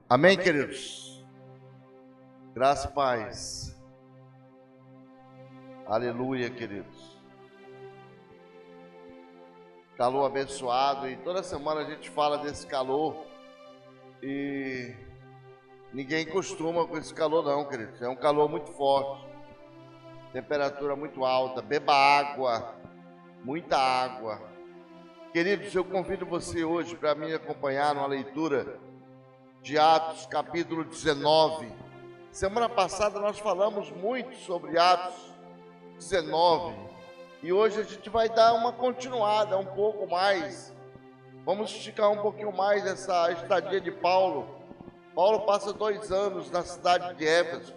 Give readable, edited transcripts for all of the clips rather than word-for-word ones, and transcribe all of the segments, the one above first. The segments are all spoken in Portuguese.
Amém, queridos? Graça e paz. Aleluia, queridos. Calor abençoado, e toda semana a gente fala desse calor e ninguém costuma com esse calor não, queridos. É um calor muito forte, temperatura muito alta, beba água, muita água. Queridos, eu convido você hoje para me acompanhar numa leitura de Atos, capítulo 19. Semana passada nós falamos muito sobre Atos 19 e hoje a gente vai dar uma continuada, um pouco mais. Vamos esticar um pouquinho mais essa estadia de Paulo. Paulo passa 2 anos na cidade de Éfeso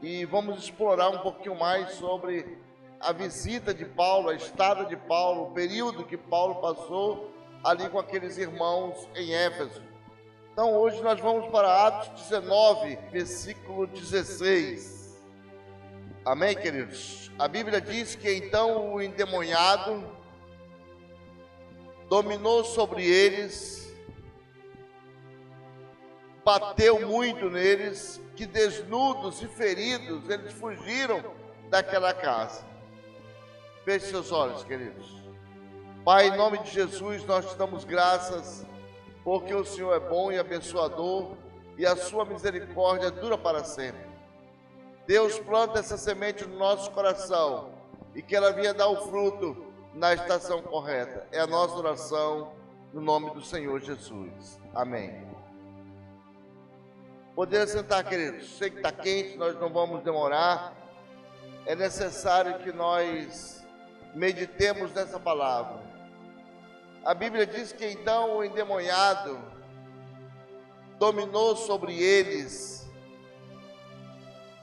e vamos explorar um pouquinho mais sobre a visita de Paulo, a estada de Paulo, o período que Paulo passou ali com aqueles irmãos em Éfeso. Então hoje nós vamos para Atos 19, versículo 16. Amém, queridos? A Bíblia diz que então o endemoniado dominou sobre eles, bateu muito neles, que desnudos e feridos eles fugiram daquela casa. Feche seus olhos, queridos. Pai, em nome de Jesus, nós te damos graças, porque o Senhor é bom e abençoador, e a sua misericórdia dura para sempre. Deus, planta essa semente no nosso coração, e que ela venha dar o fruto na estação correta. É a nossa oração, no nome do Senhor Jesus. Amém. Poder sentar, queridos. Sei que está quente, nós não vamos demorar. É necessário que nós meditemos nessa palavra. A Bíblia diz que então o endemoniado dominou sobre eles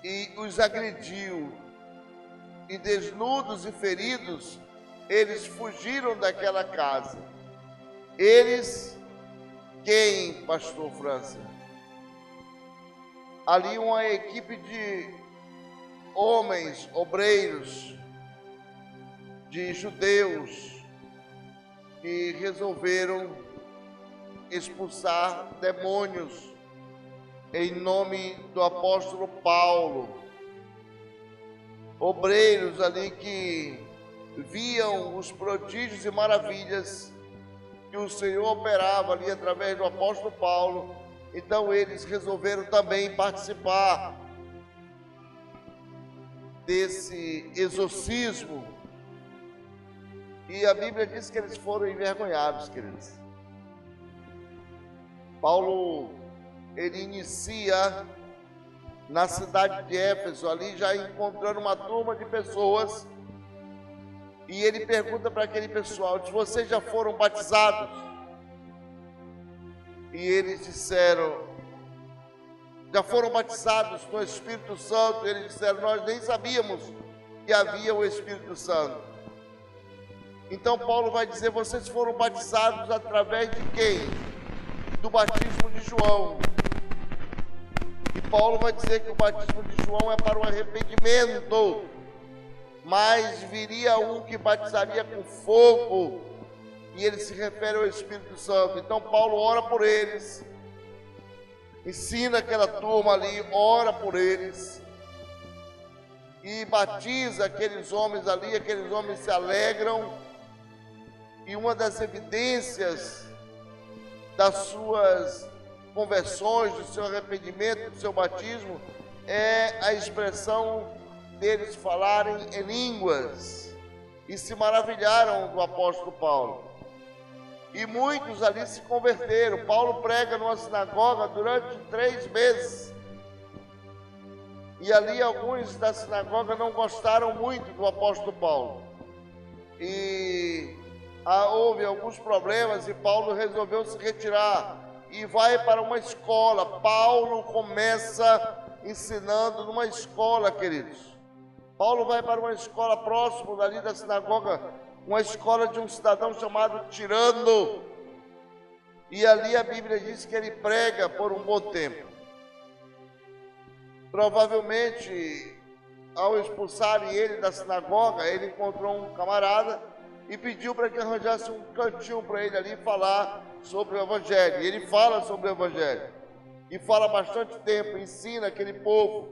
e os agrediu, e desnudos e feridos, eles fugiram daquela casa. Eles, quem, pastor França? Ali uma equipe de homens, obreiros, de judeus, que resolveram expulsar demônios em nome do apóstolo Paulo. Obreiros ali que viam os prodígios e maravilhas que o Senhor operava ali através do apóstolo Paulo. Então eles resolveram também participar desse exorcismo. E a Bíblia diz que eles foram envergonhados, queridos. Paulo, ele inicia na cidade de Éfeso, ali já encontrando uma turma de pessoas, e ele pergunta para aquele pessoal: vocês já foram batizados? E eles disseram: já foram batizados no Espírito Santo? E eles disseram: nós nem sabíamos que havia o Espírito Santo. Então Paulo vai dizer: vocês foram batizados através de quem? Do batismo de João. E Paulo vai dizer que o batismo de João é para o arrependimento, mas viria um que batizaria com fogo, e ele se refere ao Espírito Santo. Então Paulo ora por eles, ensina aquela turma ali, ora por eles, e batiza aqueles homens ali. Aqueles homens se alegram, e uma das evidências das suas conversões, do seu arrependimento, do seu batismo, é a expressão deles falarem em línguas, e se maravilharam do apóstolo Paulo. E muitos ali se converteram. Paulo prega numa sinagoga durante 3 meses, e ali alguns da sinagoga não gostaram muito do apóstolo Paulo, e houve alguns problemas, e Paulo resolveu se retirar e vai para uma escola. Paulo começa ensinando numa escola, queridos. Paulo vai para uma escola próximo dali da sinagoga, uma escola de um cidadão chamado Tirano, e ali a Bíblia diz que ele prega por um bom tempo. Provavelmente, ao expulsarem ele da sinagoga, ele encontrou um camarada e pediu para que arranjasse um cantinho para ele ali falar sobre o Evangelho. E ele fala sobre o Evangelho. e fala bastante tempo, ensina aquele povo,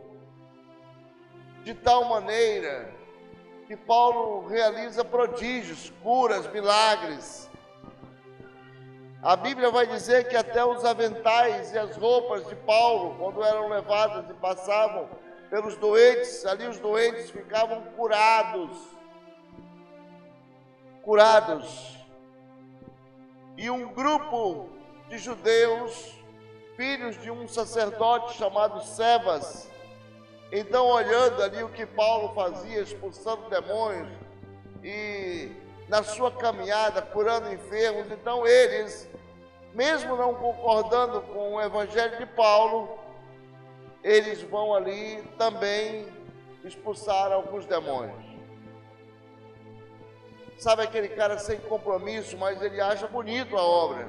de tal maneira que Paulo realiza prodígios, curas, milagres. A Bíblia vai dizer que até os aventais e as roupas de Paulo, quando eram levadas e passavam pelos doentes, ali os doentes ficavam curados. E um grupo de judeus, filhos de um sacerdote chamado Sebas, então olhando ali o que Paulo fazia, expulsando demônios e na sua caminhada curando enfermos, então eles, mesmo não concordando com o evangelho de Paulo, eles vão ali também expulsar alguns demônios. Sabe aquele cara sem compromisso, mas ele acha bonito a obra.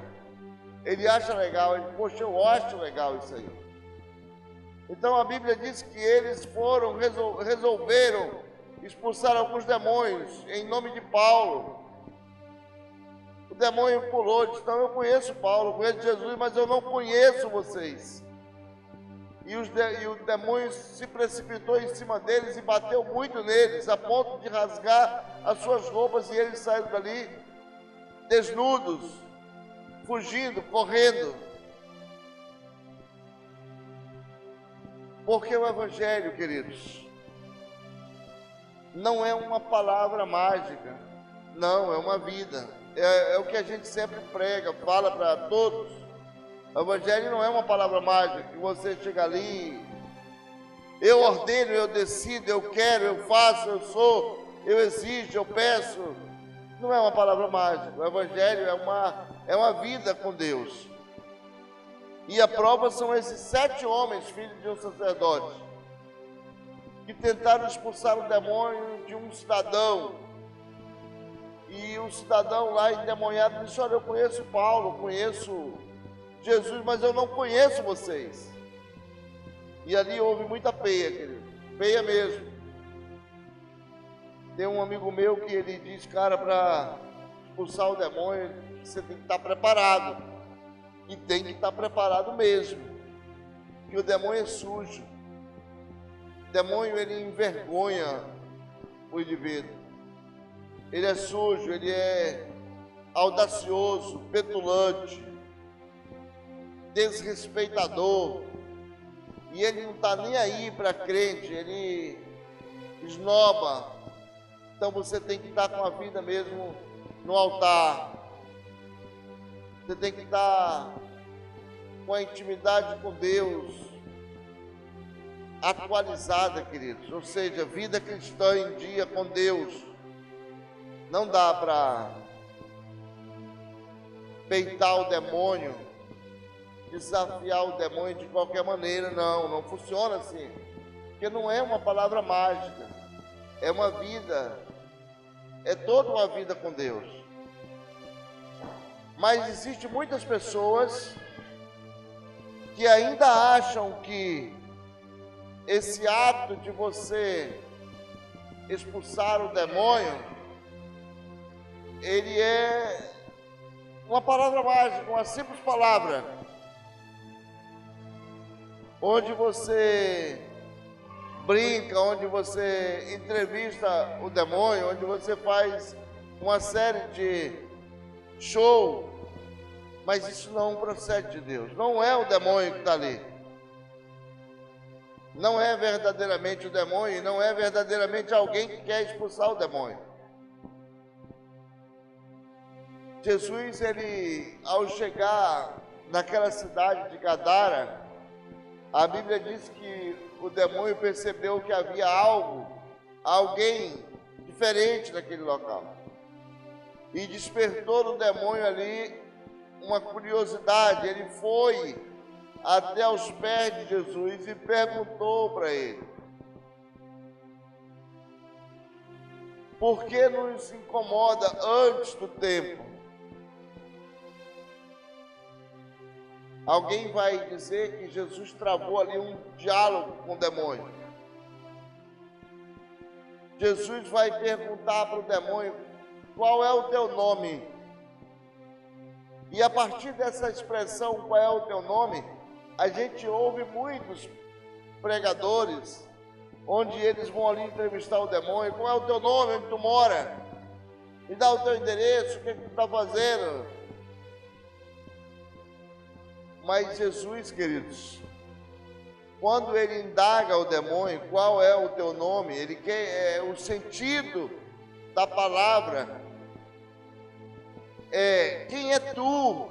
Ele acha legal, ele, poxa, eu acho legal isso aí. Então a Bíblia diz que eles resolveram expulsar alguns demônios em nome de Paulo. O demônio pulou, disse, não, eu conheço Paulo, conheço Jesus, mas eu não conheço vocês. E o demônio se precipitou em cima deles e bateu muito neles, a ponto de rasgar as suas roupas, e eles saíram dali desnudos, fugindo, correndo. Porque o Evangelho, queridos, não é uma palavra mágica, não, é uma vida. É o que a gente sempre prega, fala para todos. O Evangelho não é uma palavra mágica, que você chega ali, eu ordeno, eu decido, eu quero, eu faço, eu sou, eu exijo, eu peço. Não é uma palavra mágica. O Evangelho é uma vida com Deus. E a prova são esses 7 homens, filhos de um sacerdote, que tentaram expulsar o demônio de um cidadão. E o cidadão lá endemoniado disse, olha, eu conheço Paulo, conheço Jesus, mas eu não conheço vocês. E ali houve muita peia, querido, peia mesmo. Tem um amigo meu que ele diz, cara, para expulsar o demônio, você tem que estar preparado. E tem que estar preparado mesmo. Que o demônio é sujo. O demônio, ele envergonha o indivíduo. Ele é sujo, ele é audacioso, petulante, desrespeitador, e ele não está nem aí para crente, ele esnoba. Então você tem que estar com a vida mesmo no altar, você tem que estar com a intimidade com Deus atualizada, queridos, ou seja, vida cristã em dia com Deus. Não dá para peitar o demônio, desafiar o demônio de qualquer maneira, não funciona assim, porque não é uma palavra mágica, é uma vida, é toda uma vida com Deus. Mas existem muitas pessoas que ainda acham que esse ato de você expulsar o demônio, ele é uma palavra mágica, uma simples palavra, onde você brinca, onde você entrevista o demônio, onde você faz uma série de show, mas isso não procede de Deus. Não é o demônio que está ali. Não é verdadeiramente o demônio, não é verdadeiramente alguém que quer expulsar o demônio. Jesus, ele, ao chegar naquela cidade de Gadara, a Bíblia diz que o demônio percebeu que havia alguém diferente naquele local. E despertou no demônio ali uma curiosidade. Ele foi até aos pés de Jesus e perguntou para ele: por que nos incomoda antes do tempo? Alguém vai dizer que Jesus travou ali um diálogo com o demônio. Jesus vai perguntar para o demônio: qual é o teu nome? E a partir dessa expressão, qual é o teu nome, a gente ouve muitos pregadores, onde eles vão ali entrevistar o demônio. Qual é o teu nome, onde tu mora? Me dá o teu endereço, o que tu está fazendo? Mas Jesus, queridos, quando ele indaga o demônio, qual é o teu nome? Ele quer o sentido da palavra. Quem é tu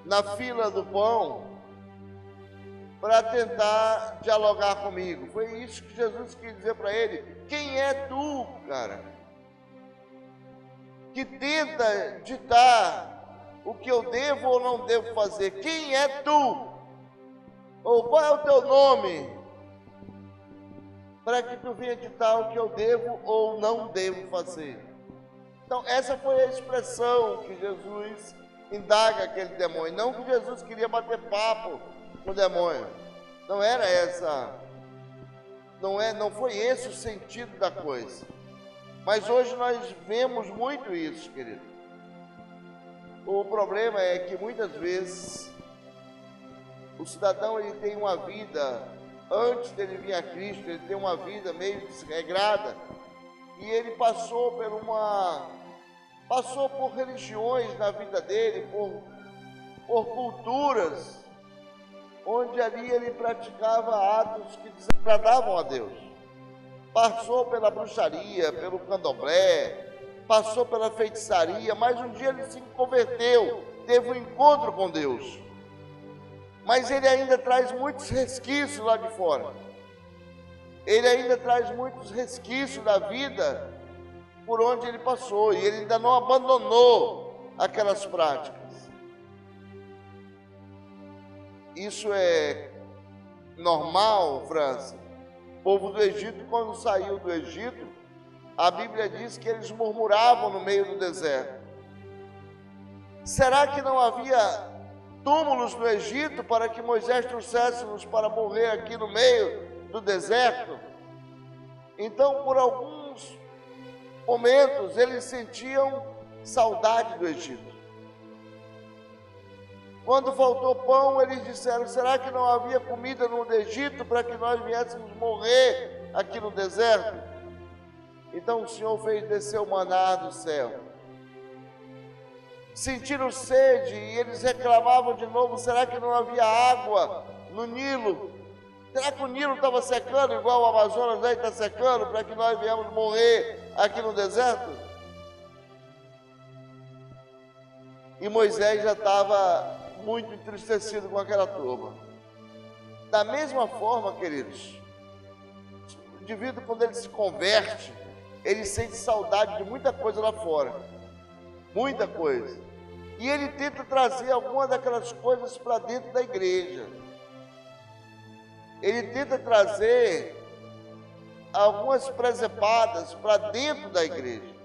na fila do pão para tentar dialogar comigo? Foi isso que Jesus quis dizer para ele. Quem é tu, cara, que tenta ditar o que eu devo ou não devo fazer? Quem é tu? Ou qual é o teu nome para que tu venha ditar o que eu devo ou não devo fazer? Então essa foi a expressão que Jesus indaga aquele demônio. Não que Jesus queria bater papo com o demônio, não era essa, não foi esse o sentido da coisa. Mas hoje nós vemos muito isso, querido. O problema é que muitas vezes o cidadão, ele tem uma vida, antes dele vir a Cristo, ele tem uma vida meio desregrada, e ele passou por religiões na vida dele, por culturas, onde ali ele praticava atos que desagradavam a Deus. Passou pela bruxaria, pelo candomblé, passou pela feitiçaria, mas um dia ele se converteu, teve um encontro com Deus. Mas ele ainda traz muitos resquícios lá de fora. Ele ainda traz muitos resquícios da vida por onde ele passou, e ele ainda não abandonou aquelas práticas. Isso é normal, França? O povo do Egito, quando saiu do Egito, a Bíblia diz que eles murmuravam no meio do deserto. Será que não havia túmulos no Egito para que Moisés trouxesse-nos para morrer aqui no meio do deserto? Então, por alguns momentos, eles sentiam saudade do Egito. Quando faltou pão, eles disseram: será que não havia comida no Egito para que nós viéssemos morrer aqui no deserto? Então o Senhor fez descer o maná do céu. Sentiram sede e eles reclamavam de novo: será que não havia água no Nilo? Será que o Nilo estava secando igual o Amazonas aí está secando para que nós viemos morrer aqui no deserto? E Moisés já estava muito entristecido com aquela turma. Da mesma forma, queridos, o indivíduo, quando ele se converte, ele sente saudade de muita coisa lá fora, muita coisa, e ele tenta trazer alguma daquelas coisas para dentro da igreja. Ele tenta trazer algumas presepadas para dentro da igreja,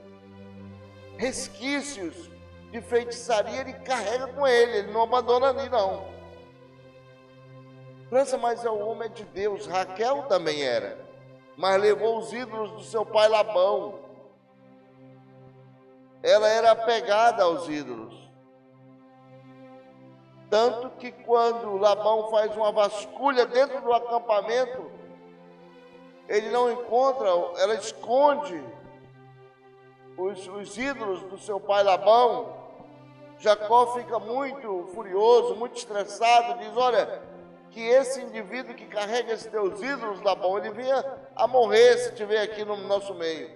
resquícios de feitiçaria ele carrega com ele não abandona ali não. França, mas é o homem de Deus. Raquel também era, mas levou os ídolos do seu pai Labão. Ela era apegada aos ídolos, tanto que quando Labão faz uma vasculha dentro do acampamento, ele não encontra, ela esconde os ídolos do seu pai Labão. Jacó fica muito furioso, muito estressado, diz: olha, que esse indivíduo que carrega esses teus ídolos, Labão, ele venha a morrer se estiver aqui no nosso meio.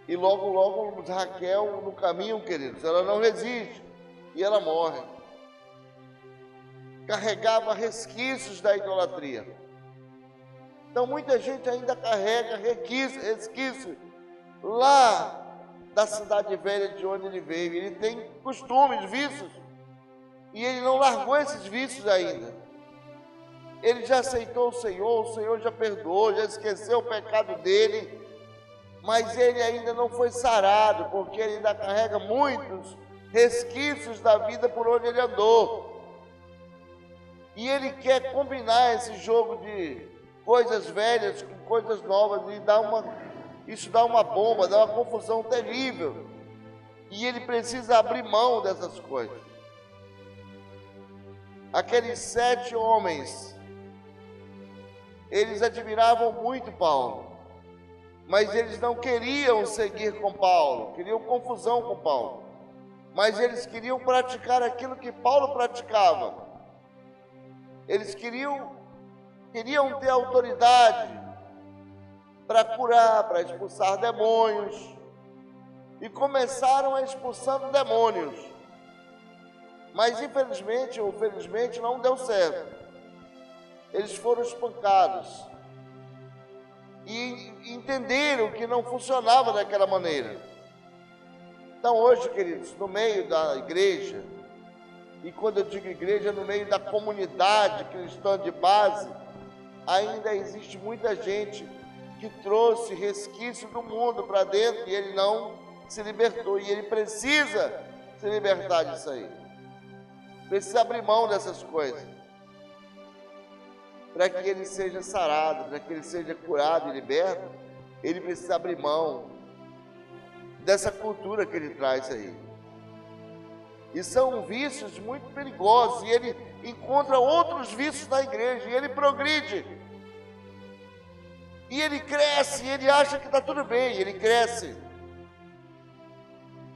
E logo Raquel no caminho, queridos, ela não resiste e ela morre. Carregava resquícios da idolatria. Então muita gente ainda carrega resquício lá da cidade velha de onde ele veio. Ele tem costumes, vícios, e ele não largou esses vícios ainda. Ele já aceitou o Senhor já perdoou, já esqueceu o pecado dele, mas ele ainda não foi sarado, porque ele ainda carrega muitos resquícios da vida por onde ele andou. E ele quer combinar esse jogo de coisas velhas com coisas novas, e isso dá uma bomba, dá uma confusão terrível. E ele precisa abrir mão dessas coisas. aqueles 7 homens, eles admiravam muito Paulo, mas eles não queriam seguir com Paulo, queriam confusão com Paulo, mas eles queriam praticar aquilo que Paulo praticava. Eles queriam ter autoridade para curar, para expulsar demônios, e começaram a expulsando demônios, mas infelizmente ou felizmente não deu certo. Eles foram espancados e entenderam que não funcionava daquela maneira. Então hoje, queridos, no meio da igreja, e quando eu digo igreja, no meio da comunidade cristã de base, ainda existe muita gente que trouxe resquício do mundo para dentro e ele não se libertou, e ele precisa se libertar disso aí. Precisa abrir mão dessas coisas, para que ele seja sarado, para que ele seja curado e liberto. Ele precisa abrir mão dessa cultura que ele traz aí. E são vícios muito perigosos, e ele encontra outros vícios na igreja, e ele progride, e ele cresce, e ele acha que está tudo bem, ele cresce.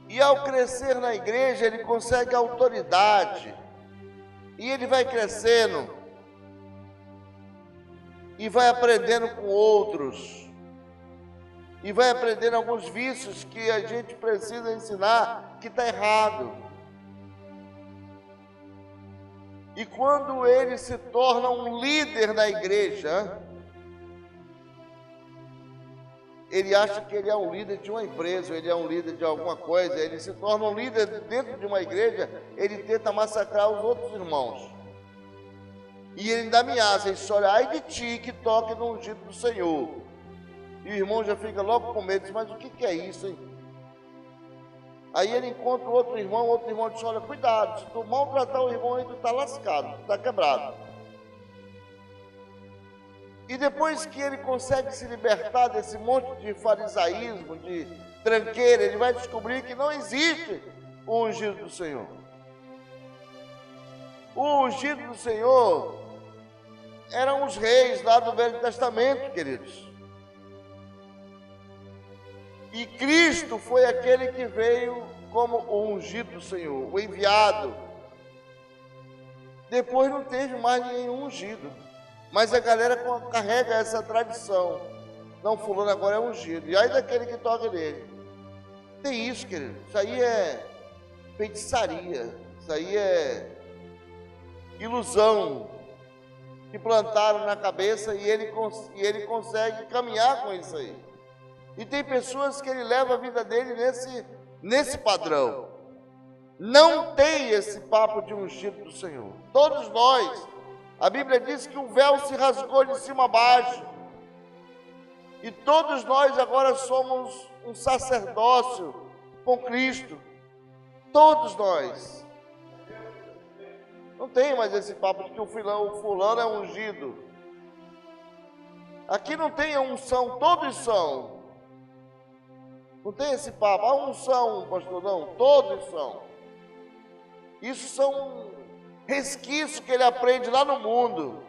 E ao crescer na igreja, ele consegue autoridade, e ele vai crescendo, e vai aprendendo com outros, e vai aprendendo alguns vícios que a gente precisa ensinar que está errado. E quando ele se torna um líder na igreja, ele acha que ele é um líder de uma empresa, ele é um líder de alguma coisa, ele se torna um líder dentro de uma igreja, ele tenta massacrar os outros irmãos. E ele ainda ameaça, ele chora, ai de ti que toque no ungido do Senhor. E o irmão já fica logo com medo, diz, mas o que é isso, hein? Aí ele encontra outro irmão diz, olha, cuidado, se tu maltratar o irmão aí, tu está lascado, tu está quebrado. E depois que ele consegue se libertar desse monte de farisaísmo, de tranqueira, ele vai descobrir que não existe o ungido do Senhor. O ungido do Senhor eram os reis lá do Velho Testamento, queridos. E Cristo foi aquele que veio como o ungido do Senhor, o enviado. Depois não teve mais nenhum ungido. Mas a galera carrega essa tradição. Não, fulano agora é ungido. E aí daquele que toca nele. Tem isso, querido. Isso aí é feitiçaria. Isso aí é ilusão que plantaram na cabeça e ele consegue caminhar com isso aí. E tem pessoas que ele leva a vida dele nesse padrão. Não tem esse papo de ungido do Senhor. Todos nós, a Bíblia diz que o véu se rasgou de cima a baixo. E todos nós agora somos um sacerdócio com Cristo. Todos nós. Não tem mais esse papo de que o fulano é ungido. Aqui não tem a unção, todos são. Não tem esse papo, a unção, pastor, não, todos são. Isso são resquícios que ele aprende lá no mundo.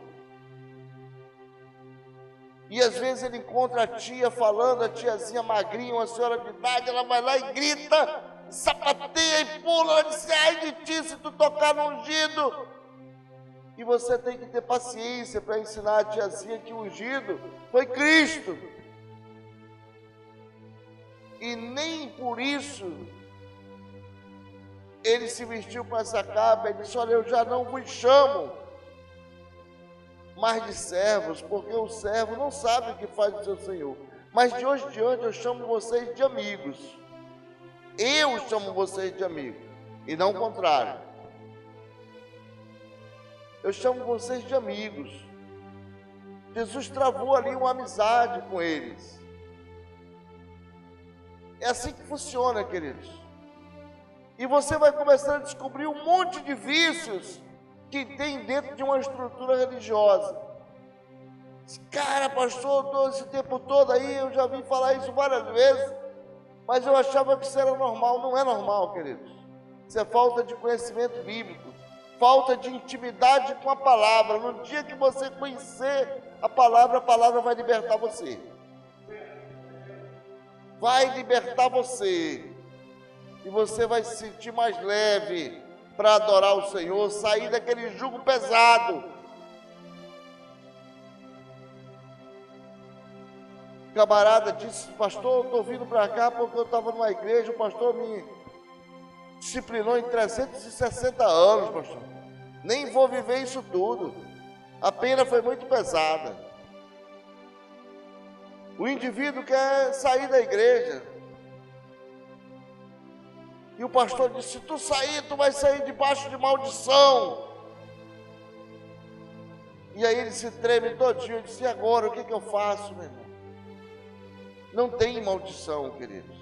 E às vezes ele encontra a tia falando, a tiazinha magrinha, uma senhora de idade, ela vai lá e grita, sapateia e pula, ela diz, ai de ti se tu tocar no ungido. E você tem que ter paciência para ensinar a tiazinha que o ungido foi Cristo. E nem por isso ele se vestiu com essa capa e disse, olha, eu já não vos chamo mais de servos, porque o servo não sabe o que faz o seu Senhor. Mas de hoje em diante eu chamo vocês de amigos. Eu chamo vocês de amigos, e não o contrário. Eu chamo vocês de amigos. Jesus travou ali uma amizade com eles. É assim que funciona, queridos. E você vai começar a descobrir um monte de vícios que tem dentro de uma estrutura religiosa. Cara, pastor, todo esse tempo todo aí, eu já vi falar isso várias vezes, mas eu achava que isso era normal. Não é normal, queridos. Isso é falta de conhecimento bíblico, falta de intimidade com a palavra. No dia que você conhecer a palavra vai libertar você. Vai libertar você. E você vai se sentir mais leve para adorar o Senhor, sair daquele jugo pesado. O camarada disse: pastor, eu estou vindo para cá porque eu estava numa igreja, o pastor me disciplinou em 360 anos, pastor. Nem vou viver isso tudo. A pena foi muito pesada. O indivíduo quer sair da igreja. E o pastor disse: se tu sair, tu vai sair debaixo de maldição. E aí ele se treme todinho. Eu disse: e agora, o que eu faço, meu irmão? Não tem maldição, queridos.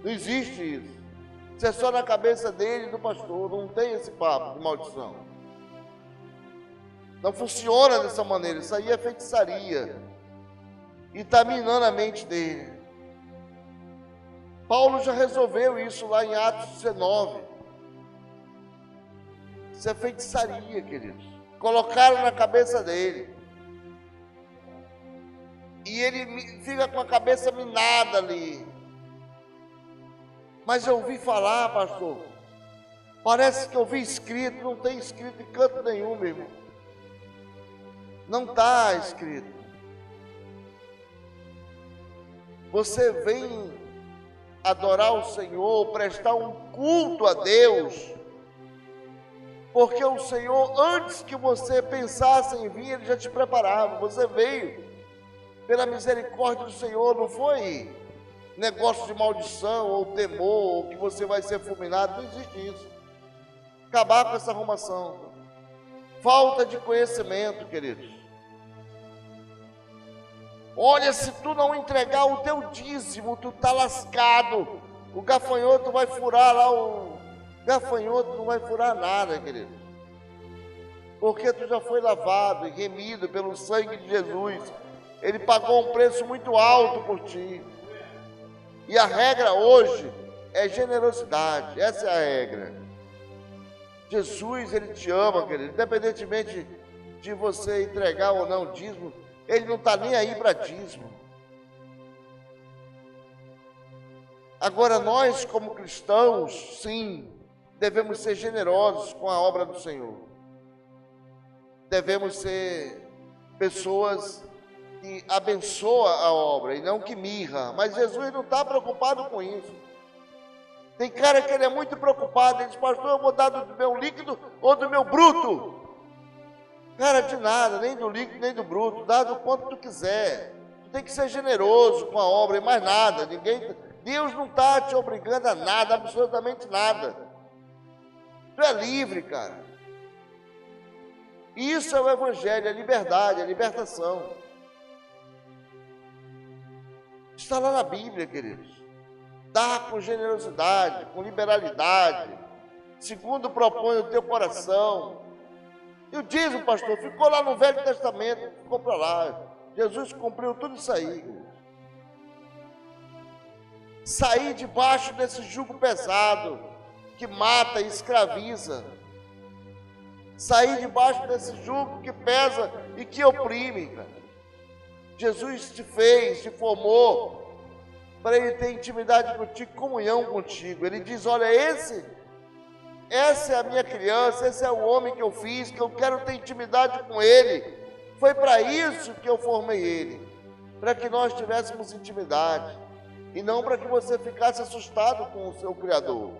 Não existe isso. Isso é só na cabeça dele e do pastor. Não tem esse papo de maldição. Não funciona dessa maneira. Isso aí é feitiçaria. E está minando a mente dele. Paulo já resolveu isso lá em Atos 19. Isso é feitiçaria, queridos. Colocaram na cabeça dele. E ele fica com a cabeça minada ali. Mas eu ouvi falar, pastor. Parece que eu vi escrito. Não tem escrito em canto nenhum, meu irmão. Não está escrito. Você vem adorar o Senhor, prestar um culto a Deus, porque o Senhor, antes que você pensasse em vir, Ele já te preparava. Você veio pela misericórdia do Senhor, não foi negócio de maldição ou temor, ou que você vai ser fulminado. Não existe isso. Acabar com essa arrumação. Falta de conhecimento, queridos. Olha, se tu não entregar o teu dízimo, tu tá lascado. O gafanhoto vai furar lá, o gafanhoto não vai furar nada, querido. Porque tu já foi lavado e remido pelo sangue de Jesus. Ele pagou um preço muito alto por ti. E a regra hoje é generosidade. Essa é a regra. Jesus, Ele te ama, querido. Independentemente de você entregar ou não dízimo, Ele não está nem aí para dízimo. Agora, nós como cristãos, sim, devemos ser generosos com a obra do Senhor. Devemos ser pessoas que abençoam a obra e não que mirra. Mas Jesus não está preocupado com isso. Tem cara que ele é muito preocupado. Ele diz: pastor, eu vou dar do meu líquido ou do meu bruto? Cara, de nada, nem do líquido, nem do bruto. Dá do quanto tu quiser. Tu tem que ser generoso com a obra e mais nada. Deus não está te obrigando a nada, absolutamente nada. Tu é livre, cara. Isso é o Evangelho, a liberdade, a libertação. Está lá na Bíblia, queridos. Dá com generosidade, com liberalidade, segundo propõe o teu coração. E o dízimo, pastor, ficou lá no Velho Testamento, ficou para lá. Jesus cumpriu tudo isso aí. Sair debaixo desse jugo pesado, que mata e escraviza. Sair debaixo desse jugo que pesa e que oprime, cara. Jesus te fez, te formou, para Ele ter intimidade contigo, comunhão contigo. Ele diz: olha, essa é a minha criança, esse é o homem que eu fiz, que eu quero ter intimidade com Ele. Foi para isso que eu formei Ele, para que nós tivéssemos intimidade, e não para que você ficasse assustado com o seu Criador.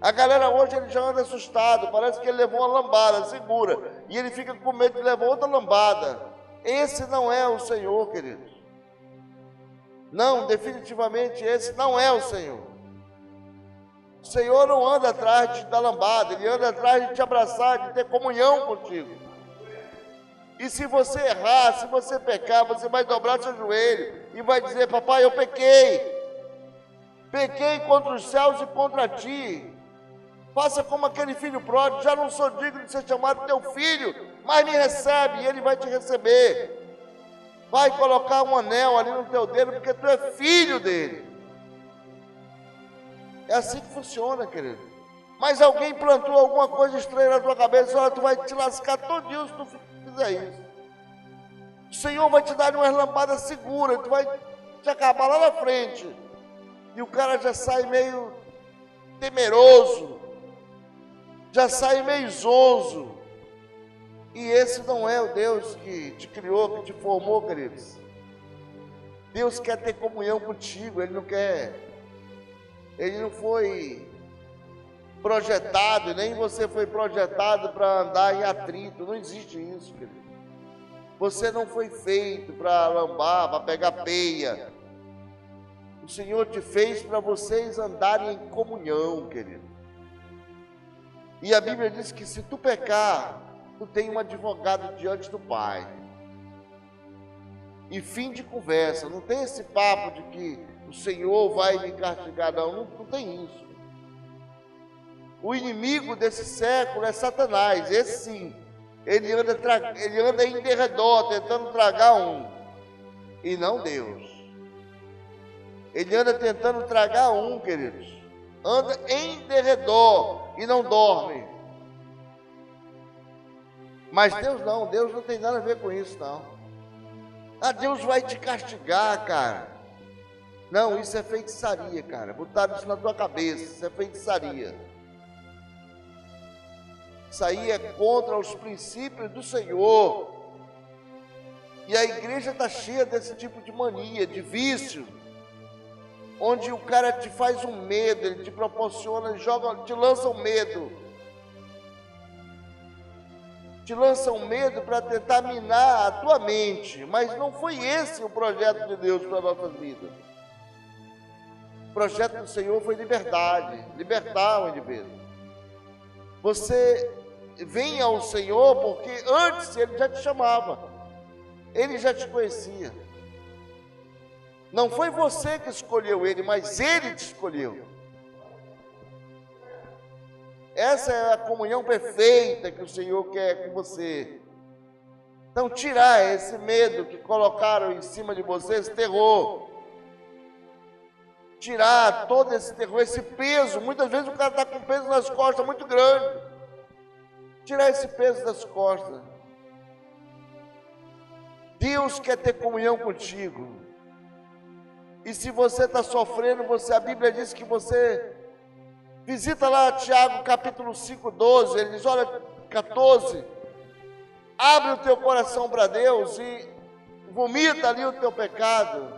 A galera hoje, ele já anda assustado, parece que ele levou uma lambada, segura, e ele fica com medo de levar outra lambada. Esse não é o Senhor, queridos. Não, definitivamente esse não é o Senhor. O Senhor não anda atrás da lambada, Ele anda atrás de te abraçar, de ter comunhão contigo. E se você errar, se você pecar, você vai dobrar seu joelho e vai dizer: papai, eu pequei. Pequei contra os céus e contra ti. Faça como aquele filho pródigo: já não sou digno de ser chamado teu filho, mas me recebe, e ele vai te receber. Vai colocar um anel ali no teu dedo, porque tu é filho dele. É assim que funciona, querido. Mas alguém plantou alguma coisa estranha na tua cabeça, olha, tu vai te lascar todinho se tu fizer isso. O Senhor vai te dar uma lampada segura, tu vai te acabar lá na frente. E o cara já sai meio temeroso, já sai meio zonzo. E esse não é o Deus que te criou, que te formou, queridos. Deus quer ter comunhão contigo, Ele não foi projetado, nem você foi projetado para andar em atrito, não existe isso, querido. Você não foi feito para lambar, para pegar peia. O Senhor te fez para vocês andarem em comunhão, querido. E a Bíblia diz que se tu pecar, tu tem um advogado diante do Pai. E fim de conversa, não tem esse papo de que o Senhor vai me castigar, não tem isso. O inimigo desse século é Satanás, esse sim. Ele anda em derredor, tentando tragar um, e não Deus. Ele anda tentando tragar um, queridos. Anda em derredor e não dorme. Mas Deus não tem nada a ver com isso, não. Ah, Deus vai te castigar, cara. Não, isso é feitiçaria, cara. Botaram isso na tua cabeça, isso é feitiçaria. Isso aí é contra os princípios do Senhor. E a igreja está cheia desse tipo de mania, de vício, onde o cara te faz um medo, ele te proporciona, te lança um medo. Te lança um medo para tentar minar a tua mente, mas não foi esse o projeto de Deus para a nossa vida. O projeto do Senhor foi liberdade, libertar o indivíduo. Você vem ao Senhor porque antes Ele já te chamava, Ele já te conhecia. Não foi você que escolheu Ele, mas Ele te escolheu. Essa é a comunhão perfeita que o Senhor quer com você. Então, tirar esse medo que colocaram em cima de você, esse terror. Tirar todo esse terror, esse peso. Muitas vezes o cara está com peso nas costas muito grande. Tirar esse peso das costas. Deus quer ter comunhão contigo. E se você está sofrendo, a Bíblia diz que você... Visita lá Tiago capítulo 5, 12, ele diz, olha, 14, abre o teu coração para Deus e vomita ali o teu pecado,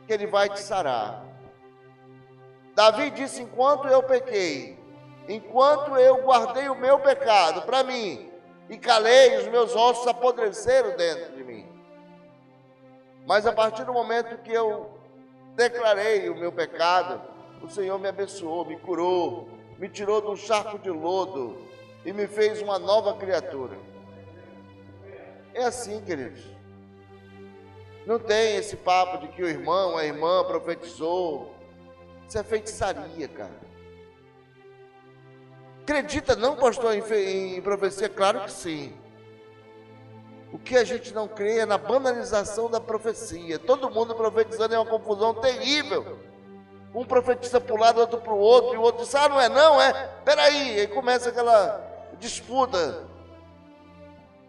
que Ele vai te sarar. Davi disse, enquanto eu pequei, enquanto eu guardei o meu pecado para mim, e calei, os meus ossos apodreceram dentro de mim. Mas a partir do momento que eu declarei o meu pecado, o Senhor me abençoou, me curou, me tirou de um charco de lodo e me fez uma nova criatura. É assim, queridos. Não tem esse papo de que o irmão, a irmã profetizou. Isso é feitiçaria, cara. Acredita não, pastor, em profecia? Claro que sim. O que a gente não crê é na banalização da profecia. Todo mundo profetizando é uma confusão terrível. Um profetiza para um lado, outro para o outro, e o outro diz, ah, não é não, é? Peraí, aí começa aquela disputa.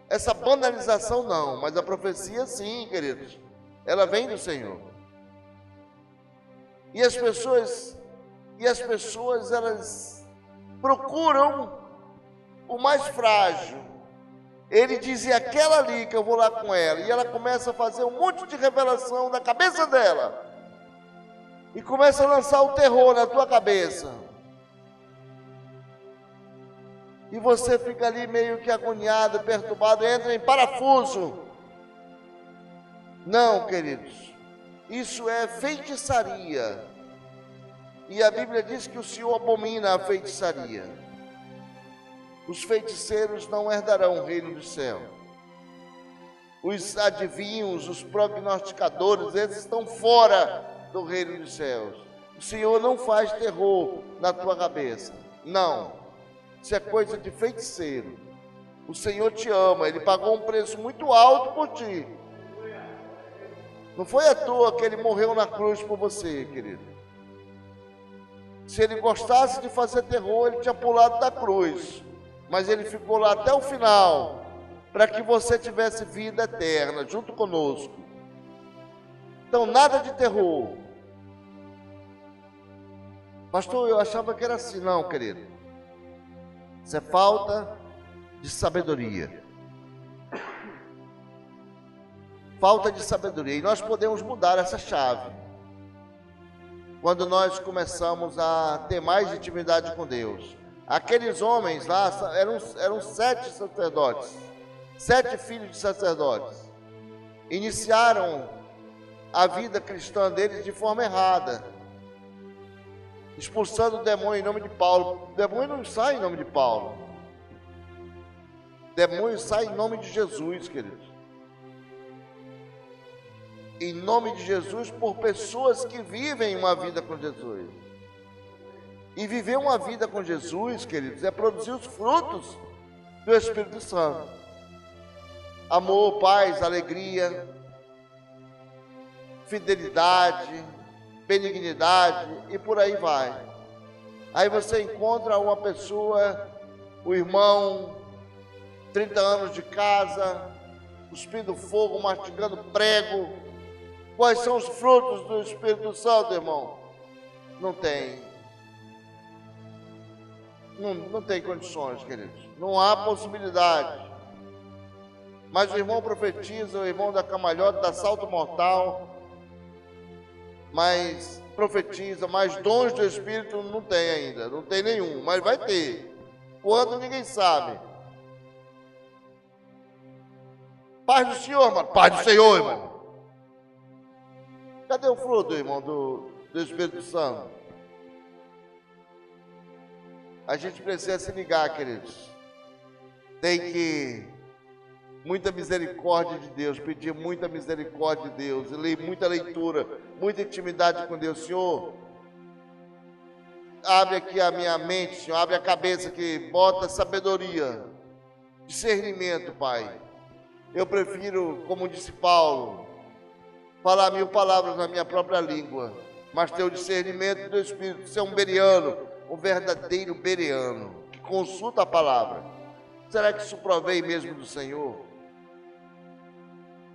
Essa banalização não, mas a profecia sim, queridos. Ela vem do Senhor. E as pessoas, elas procuram o mais frágil. Ele dizia, aquela ali que eu vou lá com ela, e ela começa a fazer um monte de revelação na cabeça dela. E começa a lançar o terror na tua cabeça. E você fica ali meio que agoniado, perturbado, entra em parafuso. Não, queridos. Isso é feitiçaria. E a Bíblia diz que o Senhor abomina a feitiçaria. Os feiticeiros não herdarão o reino do céu. Os adivinhos, os prognosticadores, eles estão fora do reino dos céus. O Senhor não faz terror na tua cabeça. Não. Isso é coisa de feiticeiro. O Senhor te ama. Ele pagou um preço muito alto por ti. Não foi à toa que Ele morreu na cruz por você, querido. Se ele gostasse de fazer terror, ele tinha pulado da cruz. Mas ele ficou lá até o final, para que você tivesse vida eterna, junto conosco. Então, nada de terror. Pastor, eu achava que era assim. Não, querido. Isso é falta de sabedoria. Falta de sabedoria. E nós podemos mudar essa chave quando nós começamos a ter mais intimidade com Deus. Aqueles homens lá eram 7 sacerdotes, 7 filhos de sacerdotes. Iniciaram a vida cristã deles de forma errada, expulsando o demônio em nome de Paulo. O demônio não sai em nome de Paulo. O demônio sai em nome de Jesus, queridos. Em nome de Jesus, por pessoas que vivem uma vida com Jesus. E viver uma vida com Jesus, queridos, é produzir os frutos do Espírito Santo. Amor, paz, alegria, fidelidade, benignidade e por aí vai. Aí você encontra uma pessoa, o irmão, 30 anos de casa, cuspindo fogo, mastigando prego. Quais são os frutos do Espírito Santo, irmão? Não tem. Não tem condições, queridos. Não há possibilidade. Mas o irmão profetiza, o irmão da camalhota, da salto mortal, mas profetiza, mas dons do Espírito não tem ainda. Não tem nenhum, mas vai ter. Quando ninguém sabe. Paz do Senhor, mano. Paz do Senhor, irmão. Cadê o fruto, irmão, do Espírito Santo? A gente precisa se ligar, queridos. Tem que muita misericórdia de Deus, pedir muita misericórdia de Deus, muita leitura, muita intimidade com Deus. Senhor, abre aqui a minha mente, Senhor, abre a cabeça que bota sabedoria, discernimento, Pai. Eu prefiro, como disse Paulo, falar 1000 palavras na minha própria língua, mas ter o discernimento do Espírito, ser um bereano, um verdadeiro bereano, que consulta a palavra. Será que isso provém mesmo do Senhor?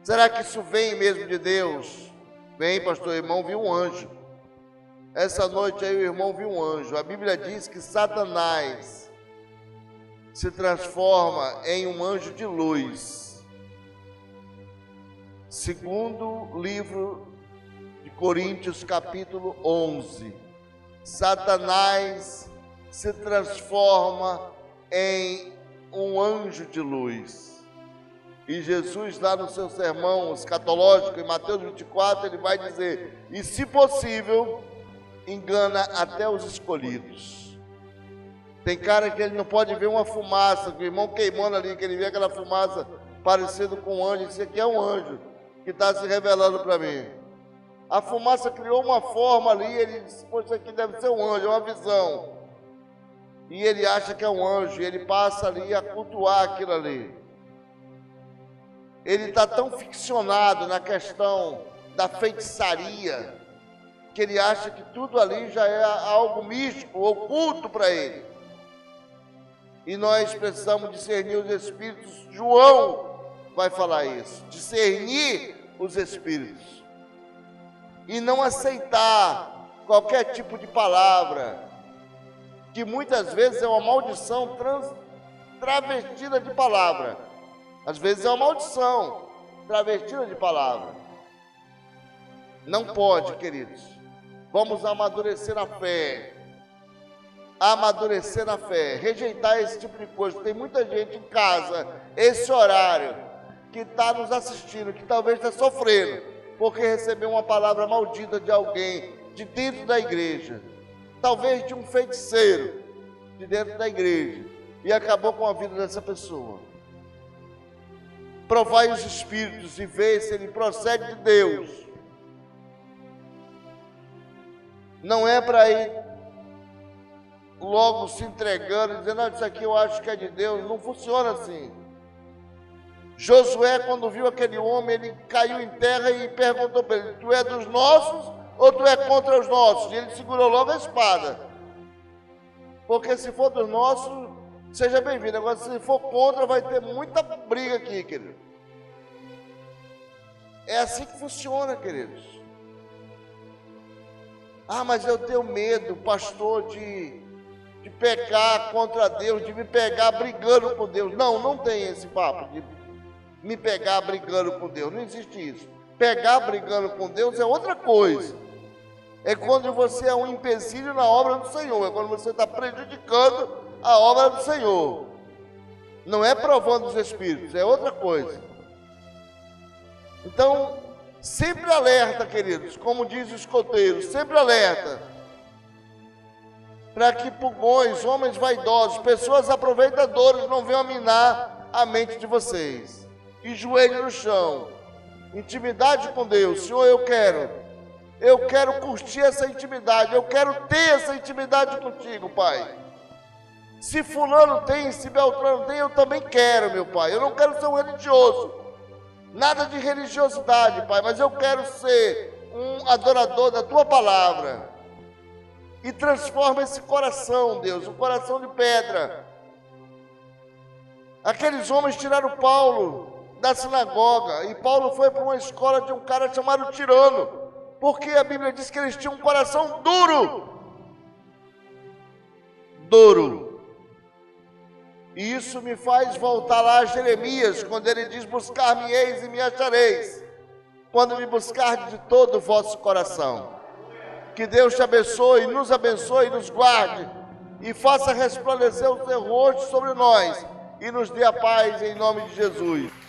Será que isso vem mesmo de Deus? Vem, pastor, o irmão viu um anjo. Essa noite aí o irmão viu um anjo. A Bíblia diz que Satanás se transforma em um anjo de luz. Segundo livro de Coríntios, capítulo 11. Satanás se transforma em um anjo de luz. E Jesus, lá no seu sermão escatológico, em Mateus 24, ele vai dizer: e se possível, engana até os escolhidos. Tem cara que ele não pode ver uma fumaça, que o irmão queimando ali, que ele vê aquela fumaça parecida com um anjo. Isso aqui é um anjo que está se revelando para mim. A fumaça criou uma forma ali, ele disse: pô, isso aqui deve ser um anjo, é uma visão. E ele acha que é um anjo, e ele passa ali a cultuar aquilo ali. Ele está tão ficcionado na questão da feitiçaria, que ele acha que tudo ali já é algo místico, oculto para ele. E nós precisamos discernir os espíritos. João vai falar isso, discernir os espíritos e não aceitar qualquer tipo de palavra, que muitas vezes é uma maldição travestida de palavra. Às vezes é uma maldição travestida de palavra. Não pode, queridos. Vamos amadurecer na fé. Amadurecer na fé, rejeitar esse tipo de coisa. Tem muita gente em casa, esse horário, que está nos assistindo, que talvez está sofrendo, porque recebeu uma palavra maldita de alguém de dentro da igreja, talvez de um feiticeiro de dentro da igreja, e acabou com a vida dessa pessoa. Provai os espíritos e vê se ele procede de Deus. Não é para ir logo se entregando, dizendo: não, isso aqui eu acho que é de Deus. Não funciona assim. Josué, quando viu aquele homem, ele caiu em terra e perguntou para ele: tu é dos nossos ou tu é contra os nossos? E ele segurou logo a espada. Porque se for dos nossos, seja bem-vindo. Agora, se for contra, vai ter muita briga aqui, querido. É assim que funciona, queridos. Ah, mas eu tenho medo, pastor, de pecar contra Deus, de me pegar brigando com Deus. Não, não tem esse papo de me pegar brigando com Deus. Não existe isso. Pegar brigando com Deus é outra coisa. É quando você é um empecilho na obra do Senhor. É quando você está prejudicando a obra do Senhor. Não é provando os espíritos, é outra coisa. Então, sempre alerta, queridos, como diz o escoteiro, sempre alerta, para que pulgões, homens vaidosos, pessoas aproveitadoras não venham minar a mente de vocês. E joelho no chão, intimidade com Deus. Senhor, eu quero curtir essa intimidade, eu quero ter essa intimidade contigo, Pai. Se fulano tem, se Beltrano tem, eu também quero, meu Pai. Eu não quero ser um religioso, nada de religiosidade, Pai, mas eu quero ser um adorador da Tua palavra. E transforma esse coração, Deus, um coração de pedra. Aqueles homens tiraram Paulo da sinagoga, e Paulo foi para uma escola de um cara chamado Tirano, porque a Bíblia diz que eles tinham um coração duro. Duro. E isso me faz voltar lá a Jeremias, quando ele diz, buscar-me-eis e me achareis, quando me buscardes de todo o vosso coração. Que Deus te abençoe, nos guarde, e faça resplandecer o seu rosto sobre nós, e nos dê a paz em nome de Jesus.